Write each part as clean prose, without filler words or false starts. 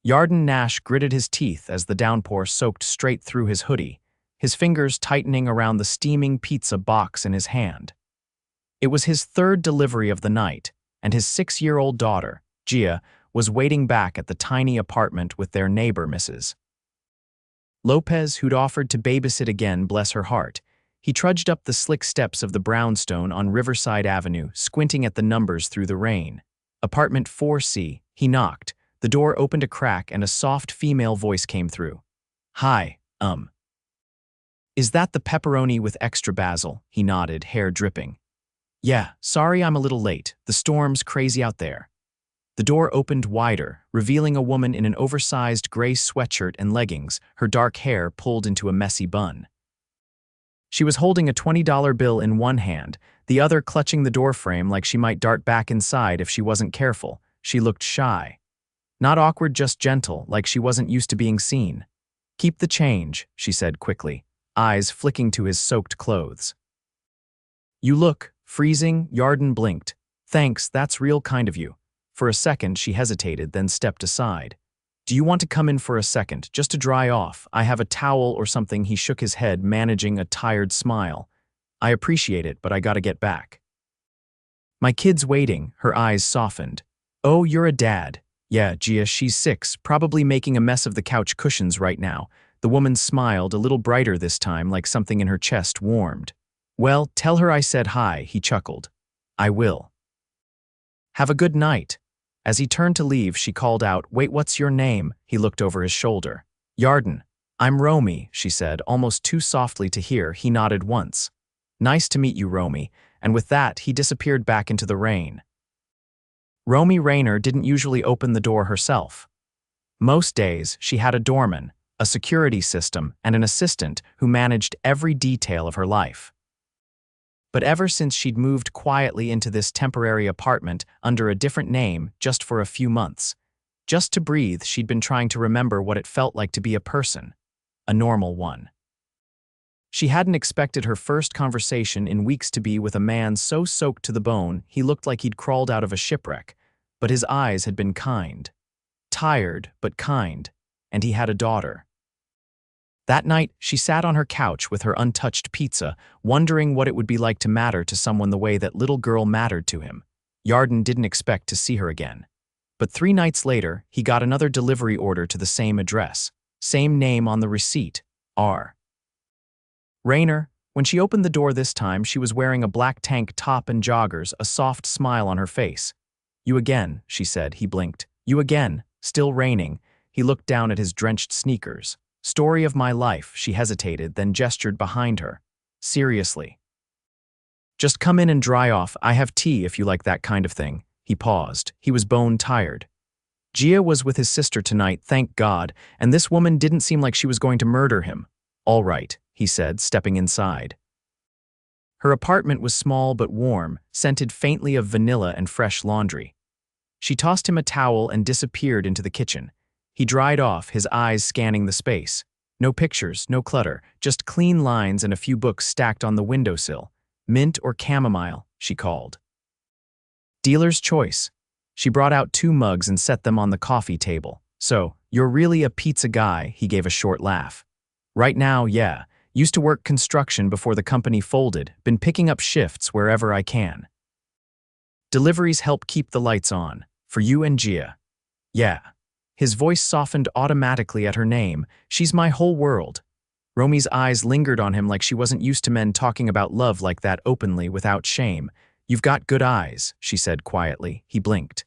Yarden Nash gritted his teeth as the downpour soaked straight through his hoodie, his fingers tightening around the steaming pizza box in his hand. It was his third delivery of the night, and his 6-year-old daughter, Gia, was waiting back at the tiny apartment with their neighbor, Mrs. Lopez, who'd offered to babysit again, bless her heart. He trudged up the slick steps of the brownstone on Riverside Avenue, squinting at the numbers through the rain. Apartment 4C, he knocked. The door opened a crack and a soft female voice came through. "Hi, Is that the pepperoni with extra basil?" He nodded, hair dripping. "Yeah, sorry I'm a little late. The storm's crazy out there." The door opened wider, revealing a woman in an oversized gray sweatshirt and leggings, her dark hair pulled into a messy bun. She was holding a $20 bill in one hand, the other clutching the doorframe like she might dart back inside if she wasn't careful. She looked shy. Not awkward, just gentle, like she wasn't used to being seen. "Keep the change," she said quickly, eyes flicking to his soaked clothes. "You look freezing." Yarden blinked. "Thanks, that's real kind of you." For a second she hesitated, then stepped aside. "Do you want to come in for a second, just to dry off? I have a towel or something." He shook his head, managing a tired smile. "I appreciate it, but I gotta get back." "My kid's waiting." Her eyes softened. "Oh, you're a dad." "Yeah, Gia, she's 6, probably making a mess of the couch cushions right now." The woman smiled, a little brighter this time, like something in her chest warmed. "Well, tell her I said hi," he chuckled. "I will. Have a good night." As he turned to leave, she called out, "Wait, what's your name?" He looked over his shoulder. "Yarden." "I'm Romy," she said, almost too softly to hear. He nodded once. "Nice to meet you, Romy," and with that, he disappeared back into the rain. Romy Rayner didn't usually open the door herself. Most days, she had a doorman, a security system, and an assistant who managed every detail of her life. But ever since she'd moved quietly into this temporary apartment under a different name just for a few months, just to breathe, she'd been trying to remember what it felt like to be a person, a normal one. She hadn't expected her first conversation in weeks to be with a man so soaked to the bone he looked like he'd crawled out of a shipwreck, but his eyes had been kind. Tired, but kind, and he had a daughter. That night, she sat on her couch with her untouched pizza, wondering what it would be like to matter to someone the way that little girl mattered to him. Yarden didn't expect to see her again. But 3 nights later, he got another delivery order to the same address, same name on the receipt, R. Rayner. When she opened the door this time, she was wearing a black tank top and joggers, a soft smile on her face. "You again," she said. He blinked. "You again." Still raining, he looked down at his drenched sneakers. "Story of my life." She hesitated, then gestured behind her. "Seriously. Just come in and dry off. I have tea if you like that kind of thing." He paused. He was bone tired. Gia was with his sister tonight, thank God, and this woman didn't seem like she was going to murder him. "All right," he said, stepping inside. Her apartment was small but warm, scented faintly of vanilla and fresh laundry. She tossed him a towel and disappeared into the kitchen. He dried off, his eyes scanning the space. No pictures, no clutter, just clean lines and a few books stacked on the windowsill. "Mint or chamomile?" she called. "Dealer's choice." She brought out 2 mugs and set them on the coffee table. "So, you're really a pizza guy?" He gave a short laugh. "Right now, yeah. Used to work construction before the company folded. Been picking up shifts wherever I can. Deliveries help keep the lights on. For you and Gia." "Yeah." His voice softened automatically at her name. "She's my whole world." Romy's eyes lingered on him like she wasn't used to men talking about love like that openly, without shame. "You've got good eyes," she said quietly. He blinked.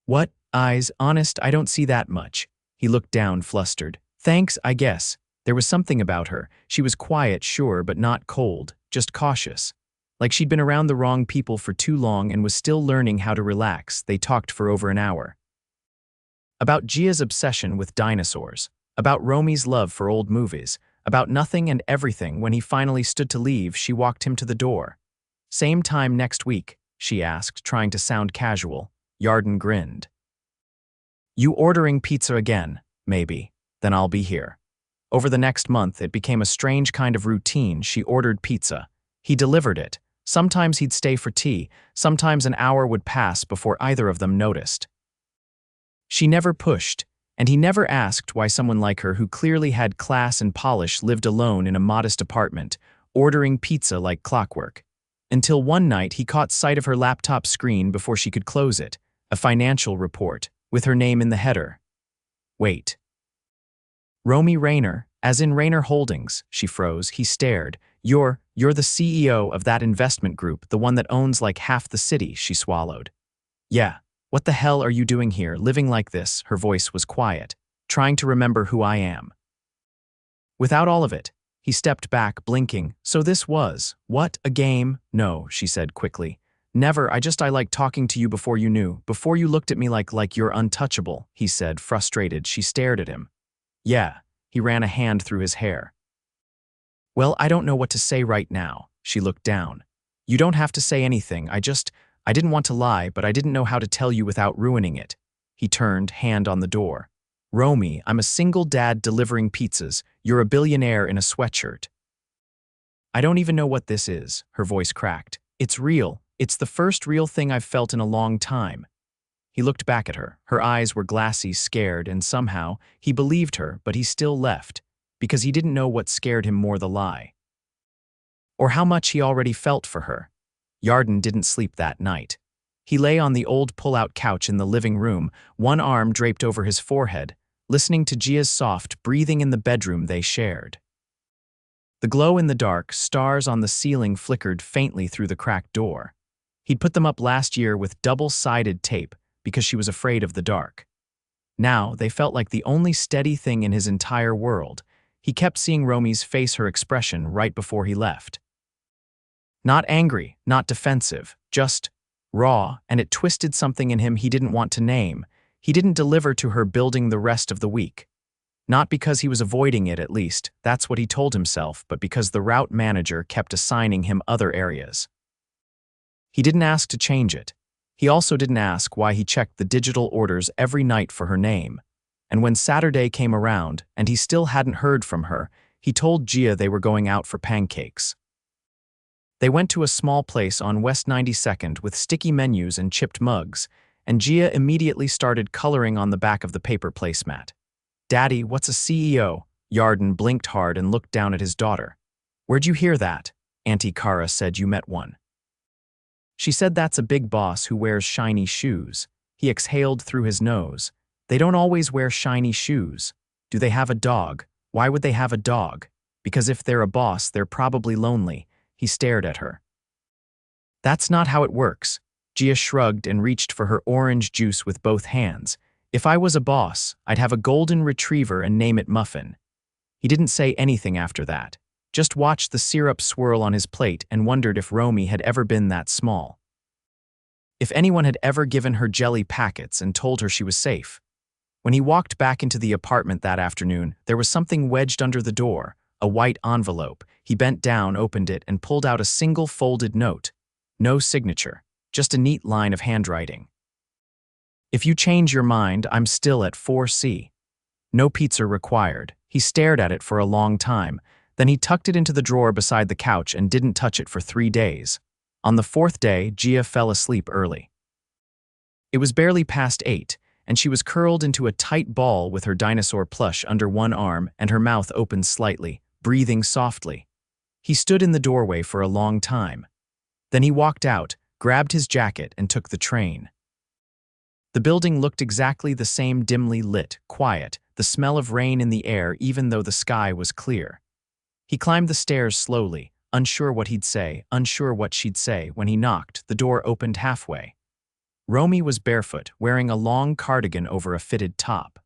"What eyes? Honest, I don't see that much." He looked down, flustered. "Thanks, I guess." There was something about her. She was quiet, sure, but not cold, just cautious. Like she'd been around the wrong people for too long and was still learning how to relax. They talked for over an hour. About Gia's obsession with dinosaurs, about Romy's love for old movies, about nothing and everything. When he finally stood to leave, she walked him to the door. "Same time next week?" she asked, trying to sound casual. Yarden grinned. "You ordering pizza again? Maybe. Then I'll be here." Over the next month, it became a strange kind of routine. She ordered pizza. He delivered it. Sometimes he'd stay for tea. Sometimes an hour would pass before either of them noticed. She never pushed. And he never asked why someone like her who clearly had class and polish lived alone in a modest apartment, ordering pizza like clockwork. Until one night he caught sight of her laptop screen before she could close it, a financial report, with her name in the header. Wait. Romy Rayner, as in Rayner Holdings, she froze. He stared. You're the CEO of that investment group, the one that owns like half the city, she swallowed. Yeah. What the hell are you doing here, living like this? Her voice was quiet. Trying to remember who I am. Without all of it, he stepped back, blinking. So this was, what, a game? No, she said quickly. Never, I like talking to you before you knew, before you looked at me like you're untouchable, he said, frustrated. She stared at him. Yeah, he ran a hand through his hair. Well, I don't know what to say right now, she looked down. You don't have to say anything, I didn't want to lie, but I didn't know how to tell you without ruining it. He turned, hand on the door. Romy, I'm a single dad delivering pizzas. You're a billionaire in a sweatshirt. I don't even know what this is, her voice cracked. It's real. It's the first real thing I've felt in a long time. He looked back at her. Her eyes were glassy, scared, and somehow he believed her, but he still left, because he didn't know what scared him more, the lie. Or how much he already felt for her. Yarden didn't sleep that night. He lay on the old pull-out couch in the living room, one arm draped over his forehead, listening to Gia's soft breathing in the bedroom they shared. The glow in the dark, stars on the ceiling flickered faintly through the cracked door. He'd put them up last year with double-sided tape because she was afraid of the dark. Now they felt like the only steady thing in his entire world. He kept seeing Romy's face, her expression, right before he left. Not angry, not defensive, just raw, and it twisted something in him he didn't want to name. He didn't deliver to her building the rest of the week. Not because he was avoiding it, at least, that's what he told himself, but because the route manager kept assigning him other areas. He didn't ask to change it. He also didn't ask why he checked the digital orders every night for her name. And when Saturday came around, and he still hadn't heard from her, he told Gia they were going out for pancakes. They went to a small place on West 92nd with sticky menus and chipped mugs, and Gia immediately started coloring on the back of the paper placemat. Daddy, what's a CEO? Yarden blinked hard and looked down at his daughter. Where'd you hear that? Auntie Cara said you met one. She said that's a big boss who wears shiny shoes. He exhaled through his nose. They don't always wear shiny shoes. Do they have a dog? Why would they have a dog? Because if they're a boss, they're probably lonely. He stared at her. That's not how it works. Gia shrugged and reached for her orange juice with both hands. If I was a boss, I'd have a golden retriever and name it Muffin. He didn't say anything after that, just watched the syrup swirl on his plate and wondered if Romy had ever been that small. If anyone had ever given her jelly packets and told her she was safe. When he walked back into the apartment that afternoon, there was something wedged under the door, a white envelope. He bent down, opened it, and pulled out a single folded note. No signature, just a neat line of handwriting. If you change your mind, I'm still at 4C. No pizza required. He stared at it for a long time. Then he tucked it into the drawer beside the couch and didn't touch it for 3 days. On the 4th day, Gia fell asleep early. It was barely past 8, and she was curled into a tight ball with her dinosaur plush under one arm and her mouth opened slightly, breathing softly. He stood in the doorway for a long time. Then he walked out, grabbed his jacket, and took the train. The building looked exactly the same, dimly lit, quiet, the smell of rain in the air even though the sky was clear. He climbed the stairs slowly, unsure what he'd say, unsure what she'd say. When he knocked, the door opened halfway. Romy was barefoot, wearing a long cardigan over a fitted top.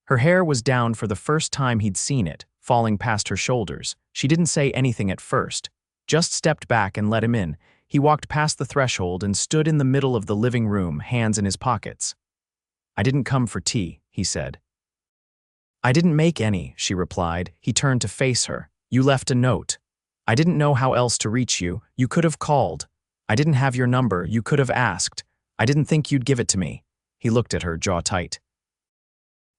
Her hair was down for the first time he'd seen it, falling past her shoulders. She didn't say anything at first, just stepped back and let him in. He walked past the threshold and stood in the middle of the living room, hands in his pockets. I didn't come for tea, he said. I didn't make any, she replied. He turned to face her. You left a note. I didn't know how else to reach you. You could have called. I didn't have your number. You could have asked. I didn't think you'd give it to me. He looked at her, jaw tight.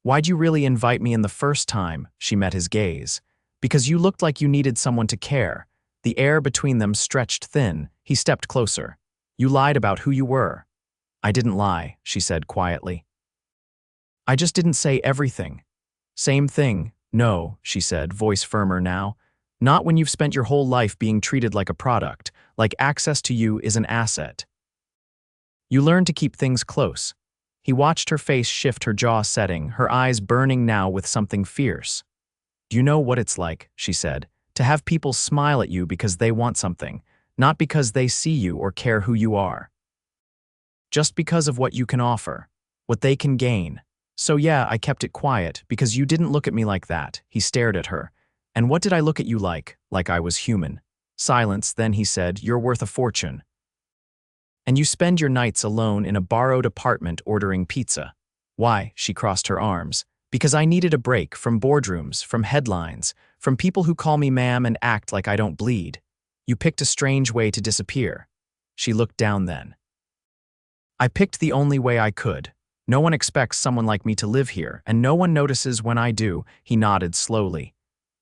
Why'd you really invite me in the first time? She met his gaze. Because you looked like you needed someone to care. The air between them stretched thin. He stepped closer. You lied about who you were. I didn't lie, she said quietly. I just didn't say everything. Same thing. No, she said, voice firmer now. Not when you've spent your whole life being treated like a product, like access to you is an asset. You learn to keep things close. He watched her face shift, her jaw setting, her eyes burning now with something fierce. Do you know what it's like, she said, to have people smile at you because they want something, not because they see you or care who you are. Just because of what you can offer, what they can gain. So yeah, I kept it quiet because you didn't look at me like that. He stared at her. And what did I look at you like? Like I was human. Silence, then he said, you're worth a fortune. And you spend your nights alone in a borrowed apartment ordering pizza. Why? She crossed her arms. Because I needed a break from boardrooms, from headlines, from people who call me ma'am and act like I don't bleed. You picked a strange way to disappear. She looked down then. I picked the only way I could. No one expects someone like me to live here, and no one notices when I do. He nodded slowly.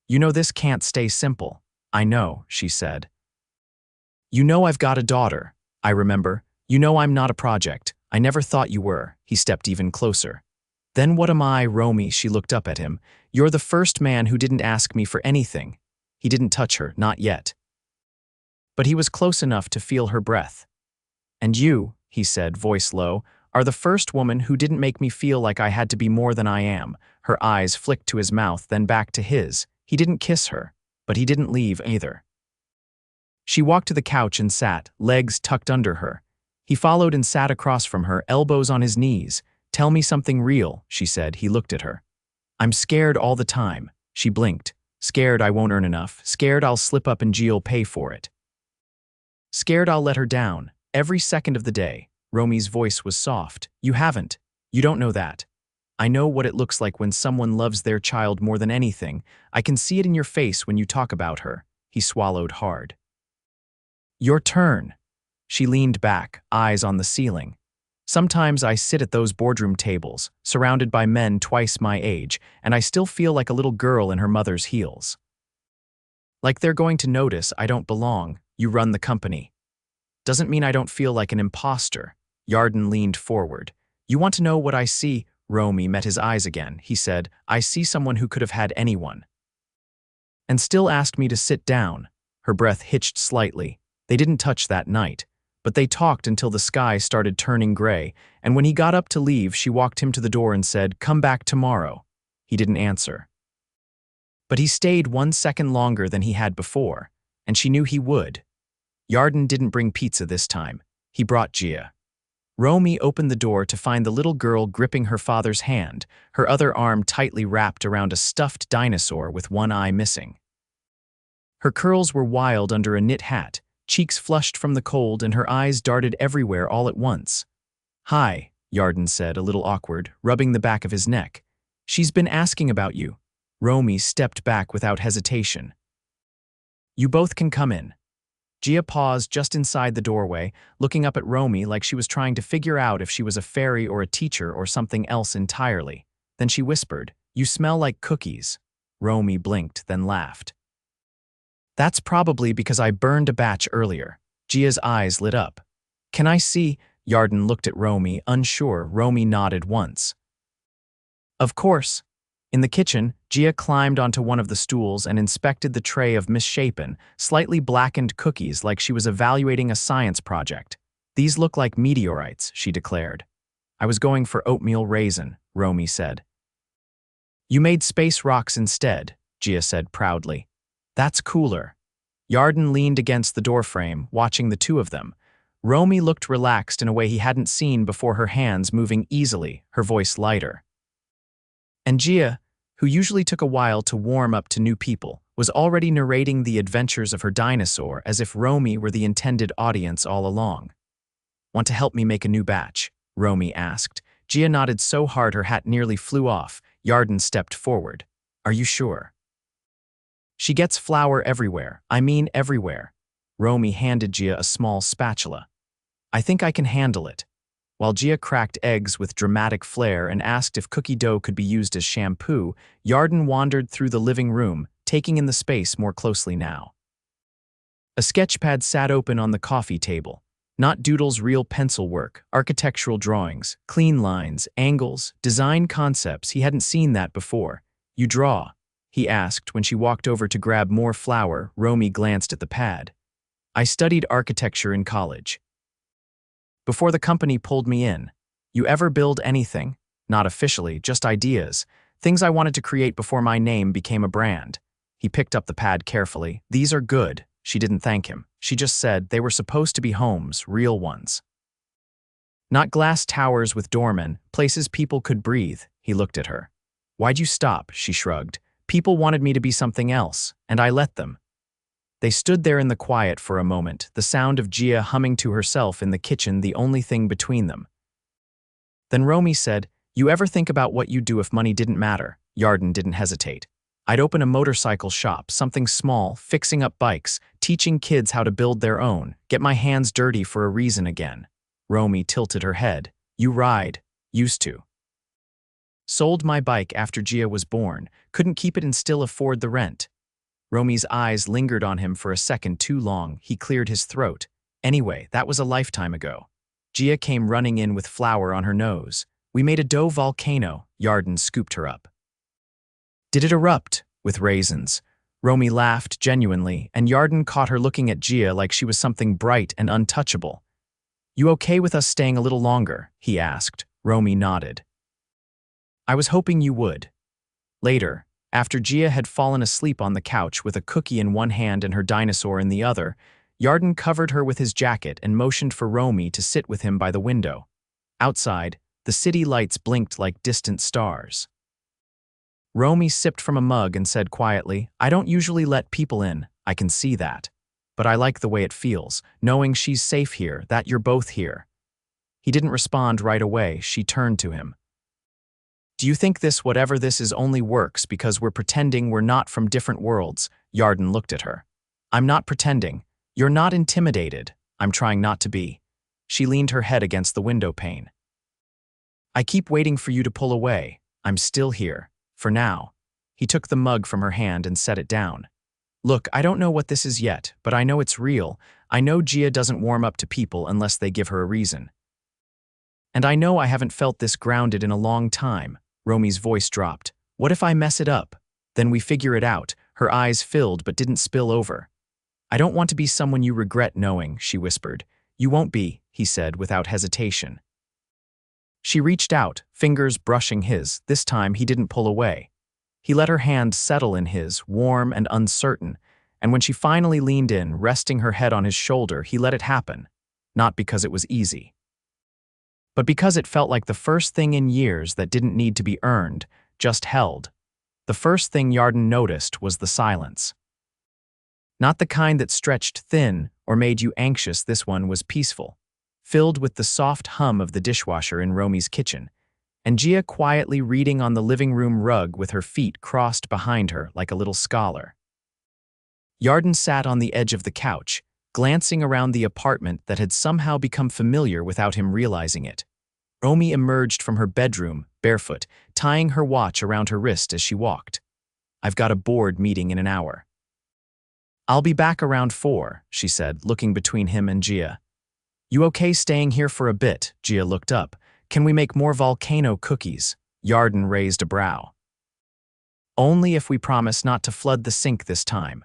You know this can't stay simple. I know, she said. You know I've got a daughter. I remember. You know I'm not a project. I never thought you were. He stepped even closer. Then what am I, Romy? She looked up at him. You're the first man who didn't ask me for anything. He didn't touch her, not yet. But he was close enough to feel her breath. And you, he said, voice low, are the first woman who didn't make me feel like I had to be more than I am. Her eyes flicked to his mouth, then back to his. He didn't kiss her, but he didn't leave either. She walked to the couch and sat, legs tucked under her. He followed and sat across from her, elbows on his knees. Tell me something real, she said. He looked at her. I'm scared all the time. She blinked. Scared I won't earn enough. Scared I'll slip up and G'll pay for it. Scared I'll let her down. Every second of the day. Romy's voice was soft. You haven't. You don't know that. I know what it looks like when someone loves their child more than anything. I can see it in your face when you talk about her. He swallowed hard. Your turn. She leaned back, eyes on the ceiling. Sometimes I sit at those boardroom tables, surrounded by men twice my age, and I still feel like a little girl in her mother's heels. Like they're going to notice I don't belong. You run the company. Doesn't mean I don't feel like an imposter. Yarden leaned forward. You want to know what I see? Romy met his eyes again. He said, I see someone who could have had anyone. And still asked me to sit down. Her breath hitched slightly. They didn't touch that night, but they talked until the sky started turning gray, and when he got up to leave, she walked him to the door and said, come back tomorrow. He didn't answer. But he stayed 1 second longer than he had before, and she knew he would. Yarden didn't bring pizza this time. He brought Gia. Romy opened the door to find the little girl gripping her father's hand, her other arm tightly wrapped around a stuffed dinosaur with one eye missing. Her curls were wild under a knit hat, cheeks flushed from the cold, and her eyes darted everywhere all at once. Hi, Yarden said, a little awkward, rubbing the back of his neck. She's been asking about you. Romy stepped back without hesitation. You both can come in. Gia paused just inside the doorway, looking up at Romy like she was trying to figure out if she was a fairy or a teacher or something else entirely. Then she whispered, You smell like cookies. Romy blinked, then laughed. That's probably because I burned a batch earlier. Gia's eyes lit up. Can I see? Yarden looked at Romy, unsure. Romy nodded once. Of course. In the kitchen, Gia climbed onto one of the stools and inspected the tray of misshapen, slightly blackened cookies like she was evaluating a science project. These look like meteorites, she declared. I was going for oatmeal raisin, Romy said. You made space rocks instead, Gia said proudly. That's cooler. Yarden leaned against the doorframe, watching the two of them. Romy looked relaxed in a way he hadn't seen before, her hands moving easily, her voice lighter. And Gia, who usually took a while to warm up to new people, was already narrating the adventures of her dinosaur as if Romy were the intended audience all along. Want to help me make a new batch? Romy asked. Gia nodded so hard her hat nearly flew off. Yarden stepped forward. Are you sure? She gets flour everywhere. I mean everywhere. Romy handed Gia a small spatula. I think I can handle it. While Gia cracked eggs with dramatic flair and asked if cookie dough could be used as shampoo, Yarden wandered through the living room, taking in the space more closely now. A sketchpad sat open on the coffee table. Not Doodle's real pencil work, architectural drawings, clean lines, angles, design concepts. He hadn't seen that before. "You draw?" he asked when she walked over to grab more flour. Romy glanced at the pad. "I studied architecture in college. Before the company pulled me in." "You ever build anything?" "Not officially, just ideas. Things I wanted to create before my name became a brand." He picked up the pad carefully. "These are good." She didn't thank him. She just said they were supposed to be homes, real ones. Not glass towers with doormen, places people could breathe. He looked at her. "Why'd you stop?" She shrugged. "People wanted me to be something else, and I let them." They stood there in the quiet for a moment, the sound of Gia humming to herself in the kitchen the only thing between them. Then Romy said, "You ever think about what you'd do if money didn't matter?" Yarden didn't hesitate. "I'd open a motorcycle shop, something small, fixing up bikes, teaching kids how to build their own, get my hands dirty for a reason again." Romy tilted her head. "You ride." "Used to. Sold my bike after Gia was born, couldn't keep it and still afford the rent." Romy's eyes lingered on him for a second too long. He cleared his throat. "Anyway, that was a lifetime ago." Gia came running in with flour on her nose. "We made a dough volcano." Yarden scooped her up. "Did it erupt?" "With raisins." Romy laughed genuinely, and Yarden caught her looking at Gia like she was something bright and untouchable. "You okay with us staying a little longer?" he asked. Romy nodded. "I was hoping you would." Later, after Gia had fallen asleep on the couch with a cookie in one hand and her dinosaur in the other, Yarden covered her with his jacket and motioned for Romy to sit with him by the window. Outside, the city lights blinked like distant stars. Romy sipped from a mug and said quietly, "I don't usually let people in, I can see that. But I like the way it feels, knowing she's safe here, that you're both here." He didn't respond right away. She turned to him. "Do you think this whatever this is only works because we're pretending we're not from different worlds?" Yarden looked at her. "I'm not pretending. You're not intimidated." "I'm trying not to be." She leaned her head against the window pane. "I keep waiting for you to pull away. I'm still here. For now." He took the mug from her hand and set it down. "Look, I don't know what this is yet, but I know it's real. I know Gia doesn't warm up to people unless they give her a reason. And I know I haven't felt this grounded in a long time." Romy's voice dropped. "What if I mess it up? Then we figure it out." Her eyes filled but didn't spill over. "I don't want to be someone you regret knowing," she whispered. "You won't be," he said without hesitation. She reached out, fingers brushing his. This time he didn't pull away. He let her hand settle in his, warm and uncertain, and when she finally leaned in, resting her head on his shoulder, he let it happen. Not because it was easy, but because it felt like the first thing in years that didn't need to be earned, just held. The first thing Yarden noticed was the silence. Not the kind that stretched thin or made you anxious. This one was peaceful, filled with the soft hum of the dishwasher in Romy's kitchen, and Gia quietly reading on the living room rug with her feet crossed behind her like a little scholar. Yarden sat on the edge of the couch, glancing around the apartment that had somehow become familiar without him realizing it. Romy emerged from her bedroom, barefoot, tying her watch around her wrist as she walked. "I've got a board meeting in an hour. I'll be back around 4, she said, looking between him and Gia. "You okay staying here for a bit?" Gia looked up. "Can we make more volcano cookies?" Yarden raised a brow. "Only if we promise not to flood the sink this time."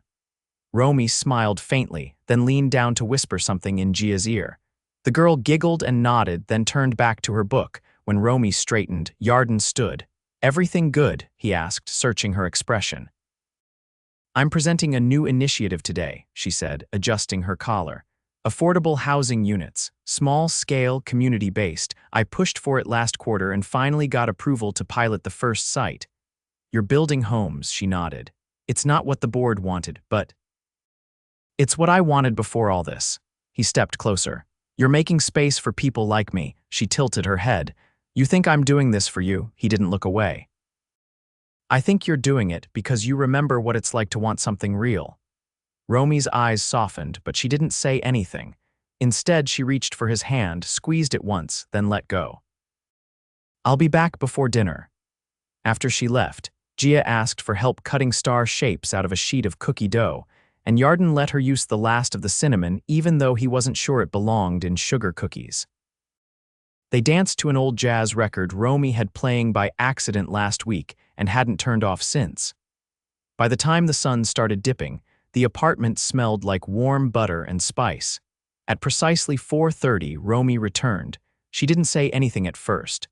Romy smiled faintly, then leaned down to whisper something in Gia's ear. The girl giggled and nodded, then turned back to her book. When Romy straightened, Yarden stood. "Everything good?" he asked, searching her expression. "I'm presenting a new initiative today," she said, adjusting her collar. "Affordable housing units, small-scale, community-based. I pushed for it last quarter and finally got approval to pilot the first site." "You're building homes," she nodded. "It's not what the board wanted, but it's what I wanted before all this." He stepped closer. "You're making space for people like me." She tilted her head. "You think I'm doing this for you?" He didn't look away. "I think you're doing it because you remember what it's like to want something real." Romy's eyes softened, but she didn't say anything. Instead, she reached for his hand, squeezed it once, then let go. "I'll be back before dinner." After she left, Gia asked for help cutting star shapes out of a sheet of cookie dough, and Yarden let her use the last of the cinnamon even though he wasn't sure it belonged in sugar cookies. They danced to an old jazz record Romy had playing by accident last week and hadn't turned off since. By the time the sun started dipping, the apartment smelled like warm butter and spice. At precisely 4:30, Romy returned. She didn't say anything at first.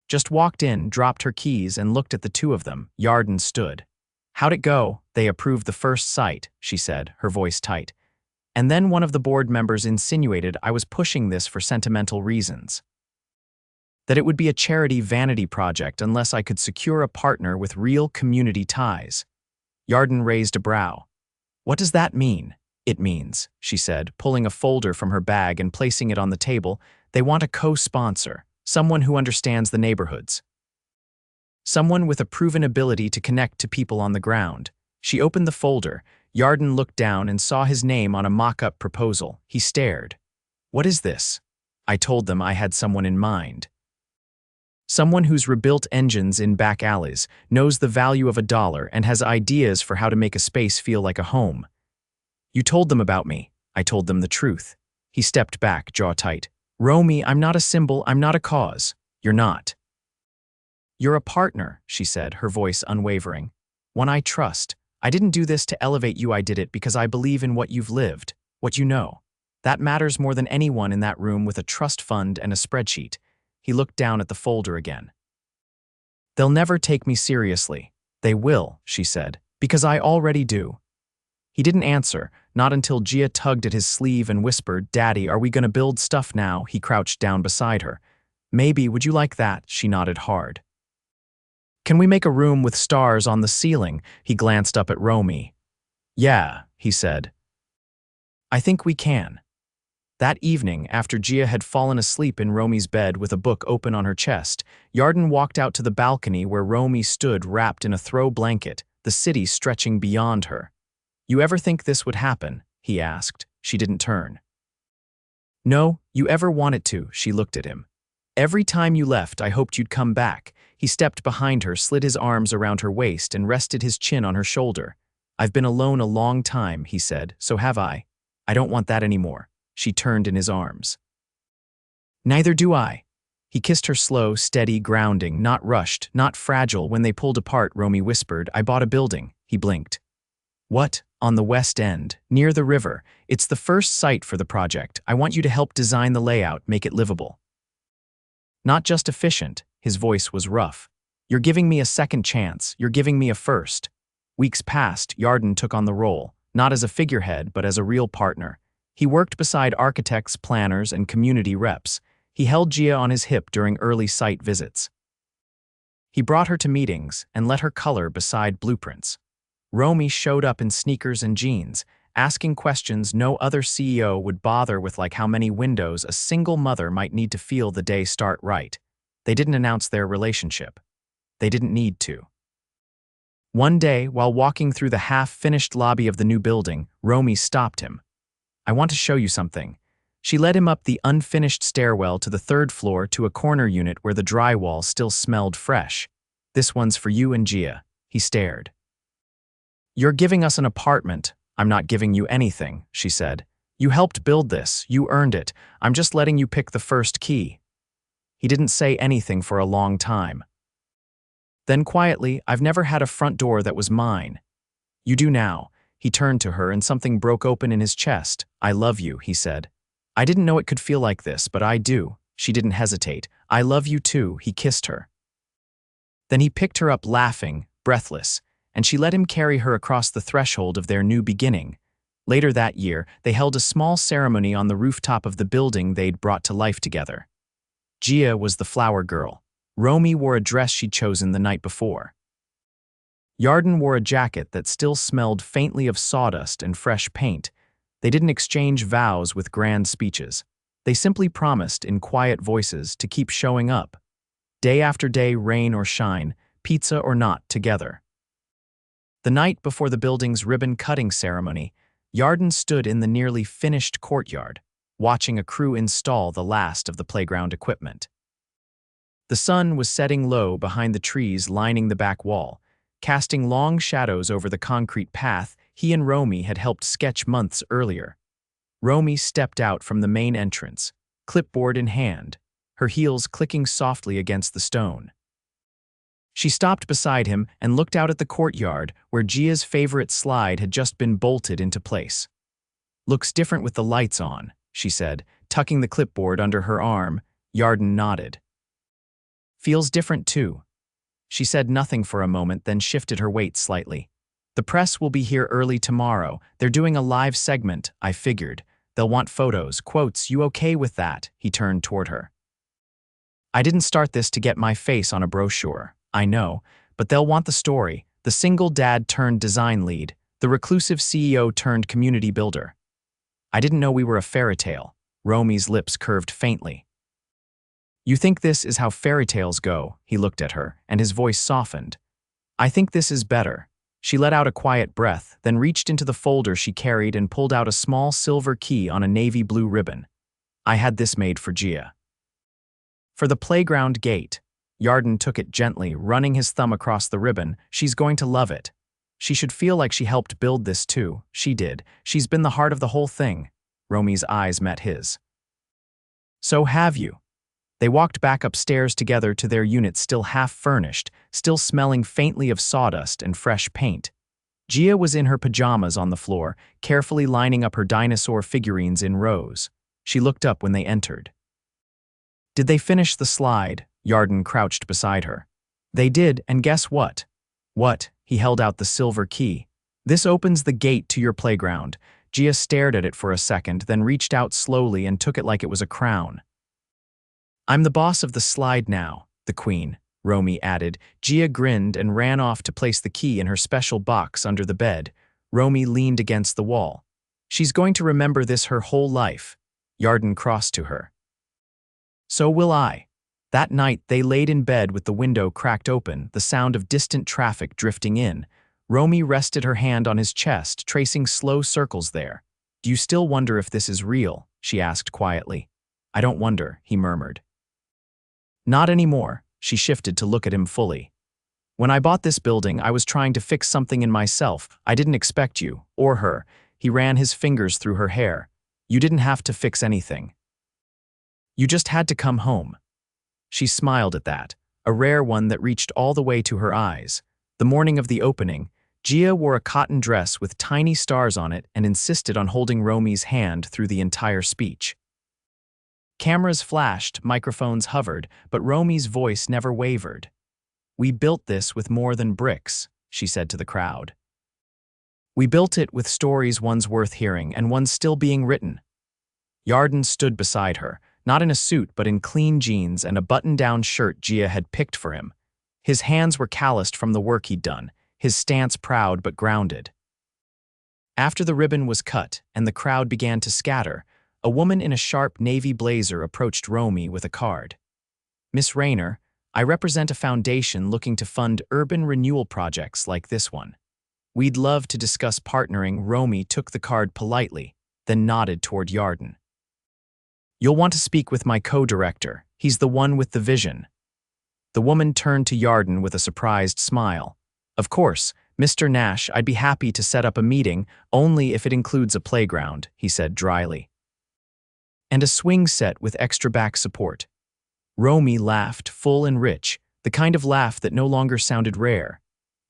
Just walked in, dropped her keys, and looked at the two of them. Yarden stood. "How'd it go?" "They approved the first sight," she said, her voice tight. "And then one of the board members insinuated I was pushing this for sentimental reasons. That it would be a charity vanity project unless I could secure a partner with real community ties." Yarden raised a brow. "What does that mean?" "It means," she said, pulling a folder from her bag and placing it on the table, "they want a co-sponsor, someone who understands the neighborhoods. Someone with a proven ability to connect to people on the ground." She opened the folder. Yarden looked down and saw his name on a mock-up proposal. He stared. "What is this?" "I told them I had someone in mind. Someone who's rebuilt engines in back alleys, knows the value of $1, and has ideas for how to make a space feel like a home." "You told them about me." "I told them the truth." He stepped back, jaw tight. "Romy, I'm not a symbol, I'm not a cause." "You're not." "You're a partner," she said, her voice unwavering. "One I trust. I didn't do this to elevate you, I did it because I believe in what you've lived, what you know. That matters more than anyone in that room with a trust fund and a spreadsheet." He looked down at the folder again. "They'll never take me seriously." "They will," she said, "because I already do." He didn't answer, not until Gia tugged at his sleeve and whispered, "Daddy, are we gonna build stuff now?" He crouched down beside her. "Maybe, would you like that?" She nodded hard. "Can we make a room with stars on the ceiling?" He glanced up at Romy. "Yeah," he said. "I think we can." That evening, after Gia had fallen asleep in Romy's bed with a book open on her chest, Yarden walked out to the balcony where Romy stood wrapped in a throw blanket, the city stretching beyond her. "You ever think this would happen?" he asked. She didn't turn. "No, you ever want it to?" She looked at him. "Every time you left, I hoped you'd come back." He stepped behind her, slid his arms around her waist, and rested his chin on her shoulder. "I've been alone a long time," he said, "so have I. I don't want that anymore." She turned in his arms. "Neither do I." He kissed her slow, steady, grounding, not rushed, not fragile. When they pulled apart, Romy whispered, "I bought a building." He blinked. "What?" "On the West End, near the river. It's the first site for the project. I want you to help design the layout, make it livable. Not just efficient." His voice was rough. "You're giving me a second chance. You're giving me a first." Weeks passed. Yarden took on the role, not as a figurehead, but as a real partner. He worked beside architects, planners, and community reps. He held Gia on his hip during early site visits. He brought her to meetings and let her color beside blueprints. Romy showed up in sneakers and jeans, asking questions no other CEO would bother with, like how many windows a single mother might need to feel the day start right. They didn't announce their relationship. They didn't need to. One day, while walking through the half-finished lobby of the new building, Romy stopped him. "I want to show you something." She led him up the unfinished stairwell to the third floor to a corner unit where the drywall still smelled fresh. "This one's for you and Gia." He stared. "You're giving us an apartment." "I'm not giving you anything," she said. "You helped build this. You earned it. I'm just letting you pick the first key." He didn't say anything for a long time. Then quietly, "I've never had a front door that was mine." "You do now." He turned to her and something broke open in his chest. "I love you," he said. "I didn't know it could feel like this, but I do." She didn't hesitate. "I love you too." He kissed her. Then he picked her up laughing, breathless, and she let him carry her across the threshold of their new beginning. Later that year, they held a small ceremony on the rooftop of the building they'd brought to life together. Gia was the flower girl. Romy wore a dress she'd chosen the night before. Yarden wore a jacket that still smelled faintly of sawdust and fresh paint. They didn't exchange vows with grand speeches. They simply promised in quiet voices to keep showing up. Day after day, rain or shine, pizza or not, together. The night before the building's ribbon-cutting ceremony, Yarden stood in the nearly finished courtyard, watching a crew install the last of the playground equipment. The sun was setting low behind the trees lining the back wall, casting long shadows over the concrete path he and Romy had helped sketch months earlier. Romy stepped out from the main entrance, clipboard in hand, her heels clicking softly against the stone. She stopped beside him and looked out at the courtyard where Gia's favorite slide had just been bolted into place. "Looks different with the lights on," she said, tucking the clipboard under her arm. Yarden nodded. "Feels different too." She said nothing for a moment, then shifted her weight slightly. "The press will be here early tomorrow. They're doing a live segment, I figured. They'll want photos, quotes. You okay with that?" He turned toward her. "I didn't start this to get my face on a brochure. I know, but they'll want the story. The single dad turned design lead, the reclusive CEO turned community builder." "I didn't know we were a fairy tale." Romy's lips curved faintly. "You think this is how fairy tales go?" He looked at her, and his voice softened. "I think this is better." She let out a quiet breath, then reached into the folder she carried and pulled out a small silver key on a navy blue ribbon. "I had this made for Gia." "For the playground gate." Yarden took it gently, running his thumb across the ribbon. "She's going to love it. She should feel like she helped build this too." She did. "She's been the heart of the whole thing." Romy's eyes met his. "So have you." They walked back upstairs together to their unit, still half-furnished, still smelling faintly of sawdust and fresh paint. Gia was in her pajamas on the floor, carefully lining up her dinosaur figurines in rows. She looked up when they entered. "Did they finish the slide?" Yarden crouched beside her. "They did, and guess what?" "What?" He held out the silver key. "This opens the gate to your playground." Gia stared at it for a second, then reached out slowly and took it like it was a crown. "I'm the boss of the slide now, the queen," Romy added. Gia grinned and ran off to place the key in her special box under the bed. Romy leaned against the wall. "She's going to remember this her whole life." Yarden crossed to her. "So will I." That night, they laid in bed with the window cracked open, the sound of distant traffic drifting in. Romy rested her hand on his chest, tracing slow circles there. "Do you still wonder if this is real?" she asked quietly. "I don't wonder," he murmured. "Not anymore." She shifted to look at him fully. "When I bought this building, I was trying to fix something in myself. I didn't expect you, or her." He ran his fingers through her hair. "You didn't have to fix anything. You just had to come home." She smiled at that, a rare one that reached all the way to her eyes. The morning of the opening, Gia wore a cotton dress with tiny stars on it and insisted on holding Romy's hand through the entire speech. Cameras flashed, microphones hovered, but Romy's voice never wavered. "We built this with more than bricks," she said to the crowd. "We built it with stories one's worth hearing and one's still being written." Yarden stood beside her, not in a suit but in clean jeans and a button-down shirt Gia had picked for him. His hands were calloused from the work he'd done, his stance proud but grounded. After the ribbon was cut and the crowd began to scatter, a woman in a sharp navy blazer approached Romy with a card. "Miss Rayner, I represent a foundation looking to fund urban renewal projects like this one. We'd love to discuss partnering." Romy took the card politely, then nodded toward Yarden. "You'll want to speak with my co-director. He's the one with the vision." The woman turned to Yarden with a surprised smile. "Of course, Mr. Nash, I'd be happy to set up a meeting, only if it includes a playground," he said dryly. "And a swing set with extra back support." Romy laughed, full and rich, the kind of laugh that no longer sounded rare.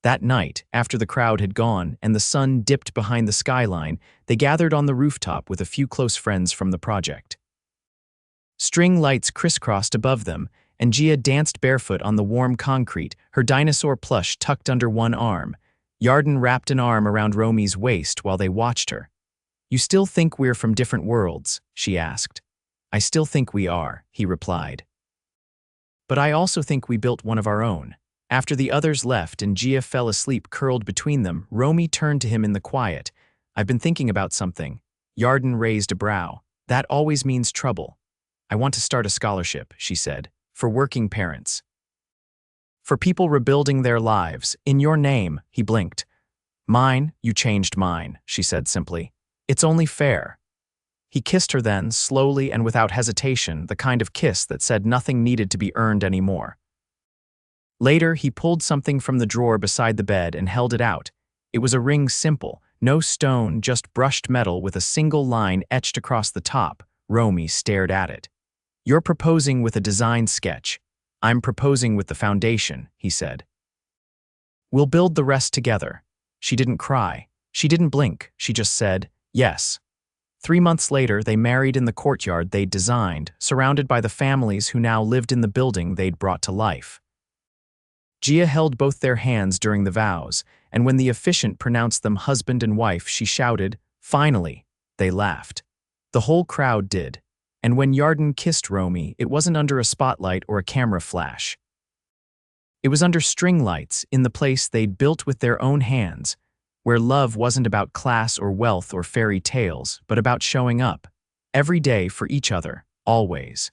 That night, after the crowd had gone and the sun dipped behind the skyline, they gathered on the rooftop with a few close friends from the project. String lights crisscrossed above them, and Gia danced barefoot on the warm concrete, her dinosaur plush tucked under one arm. Yarden wrapped an arm around Romy's waist while they watched her. "You still think we're from different worlds?" she asked. "I still think we are," he replied. "But I also think we built one of our own." After the others left and Gia fell asleep curled between them, Romy turned to him in the quiet. "I've been thinking about something." Yarden raised a brow. "That always means trouble." "I want to start a scholarship," she said, "for working parents. For people rebuilding their lives. In your name." He blinked. "Mine? You changed mine," she said simply. "It's only fair." He kissed her then, slowly and without hesitation, the kind of kiss that said nothing needed to be earned anymore. Later, he pulled something from the drawer beside the bed and held it out. It was a ring, simple, No stone, just brushed metal with a single line etched across the top. Romy stared at it. "You're proposing with a design sketch. I'm proposing with the foundation," he said. "We'll build the rest together." She didn't cry. She didn't blink. She just said, yes. 3 months later, they married in the courtyard they'd designed, surrounded by the families who now lived in the building they'd brought to life. Gia held both their hands during the vows, and when the officiant pronounced them husband and wife, she shouted, "Finally!" They laughed. The whole crowd did. And when Yarden kissed Romy, it wasn't under a spotlight or a camera flash. It was under string lights in the place they'd built with their own hands, where love wasn't about class or wealth or fairy tales, but about showing up, every day for each other, always.